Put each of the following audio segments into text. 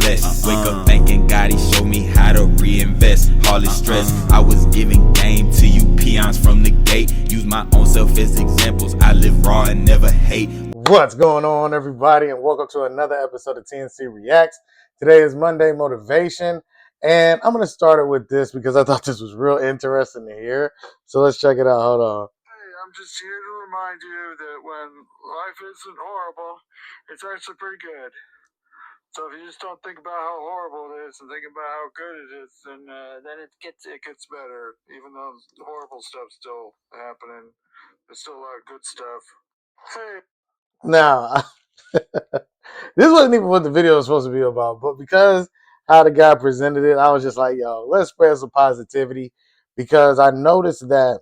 less. Wake up thanking God he showed me how to reinvest. All this stress, I was giving game to you peons from the gate. Use my own self as examples. I live raw and never hate. What's going on, everybody, and welcome to another episode of TNC Reacts. Today is Monday Motivation, and I'm going to start it with this because I thought this was real interesting to hear. So let's check it out. Hold on. Hey, I'm just here to remind you that when life isn't horrible, it's actually pretty good. So if you just don't think about how horrible it is and think about how good it is, then it gets better. Even though the horrible stuff's still happening, there's still a lot of good stuff. Hey. Now, this wasn't even what the video was supposed to be about, but because how the guy presented it, I was just like, yo, let's spread some positivity because I noticed that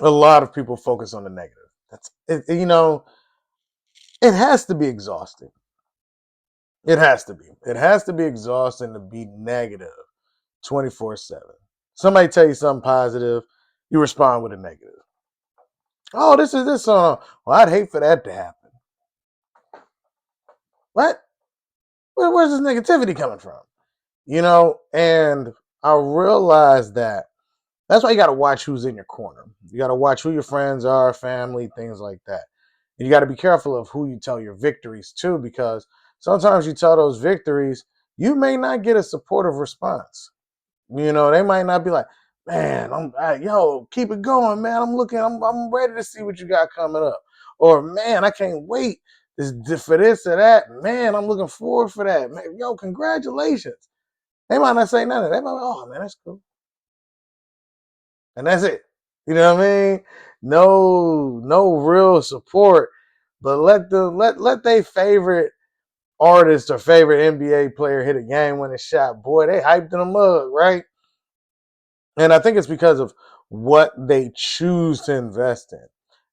a lot of people focus on the negative. That's it, it has to be exhausting. It has to be. It has to be exhausting to be negative 24/7. Somebody tell you something positive, you respond with a negative. Oh, this is this song. Well, I'd hate for that to happen. What? Where's this negativity coming from? And I realized that that's why you got to watch who's in your corner. You got to watch who your friends are, family, things like that. And you got to be careful of who you tell your victories to, because sometimes you tell those victories, you may not get a supportive response. They might not be like, man, keep it going, man. I'm ready to see what you got coming up. Or, man, I can't wait for this or that. Man, I'm looking forward for that. Man, yo, congratulations. They might not say nothing. They might be like, oh, man, that's cool. And that's it. You know what I mean? No real support. But let their favorite artist or favorite NBA player hit a game-winning shot. Boy, they hyped in a mug, right? And I think it's because of what they choose to invest in.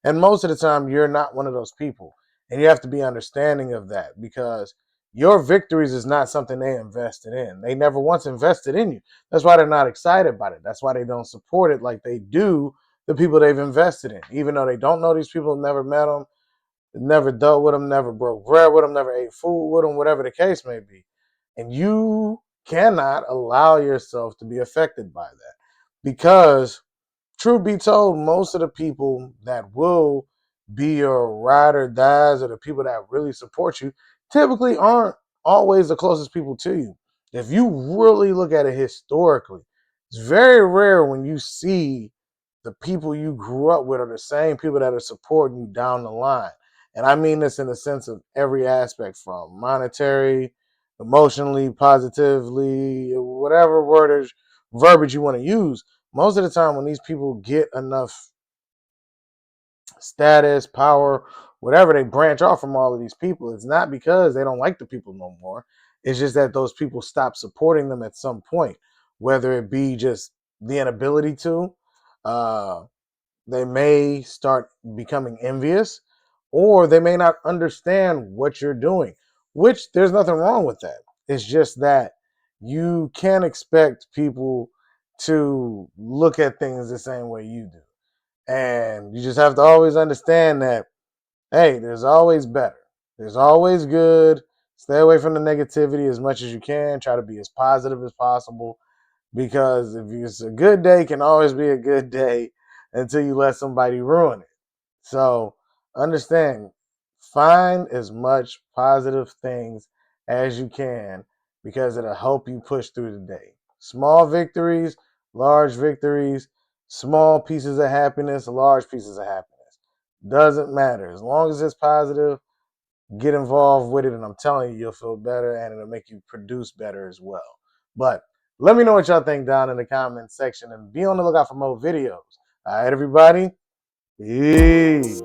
And most of the time, you're not one of those people. And you have to be understanding of that, because your victories is not something they invested in. They never once invested in you. That's why they're not excited about it. That's why they don't support it like they do the people they've invested in. Even though they don't know these people, never met them, never dealt with them, never broke bread with them, never ate food with them, whatever the case may be. And you cannot allow yourself to be affected by that. Because, truth be told, most of the people that will be your ride or dies, or the people that really support you, typically aren't always the closest people to you. If you really look at it historically, it's very rare when you see the people you grew up with are the same people that are supporting you down the line. And I mean this in the sense of every aspect, from monetary, emotionally, positively, whatever verbiage you want to use. Most of the time when these people get enough status, power, whatever, they branch off from all of these people. It's not because they don't like the people no more. It's just that those people stop supporting them at some point, whether it be just the inability to, they may start becoming envious, or they may not understand what you're doing, which there's nothing wrong with that. It's just that you can't expect people to look at things the same way you do. And you just have to always understand that, hey, there's always better. There's always good. Stay away from the negativity as much as you can. Try to be as positive as possible, because if it's a good day, can always be a good day until you let somebody ruin it. So understand, find as much positive things as you can, because it'll help you push through the day. Small victories, large victories, small pieces of happiness, large pieces of happiness. Doesn't matter. As long as it's positive, get involved with it, and I'm telling you, you'll feel better, and it'll make you produce better as well. But let me know what y'all think down in the comment section, and be on the lookout for more videos. All right, everybody? Peace.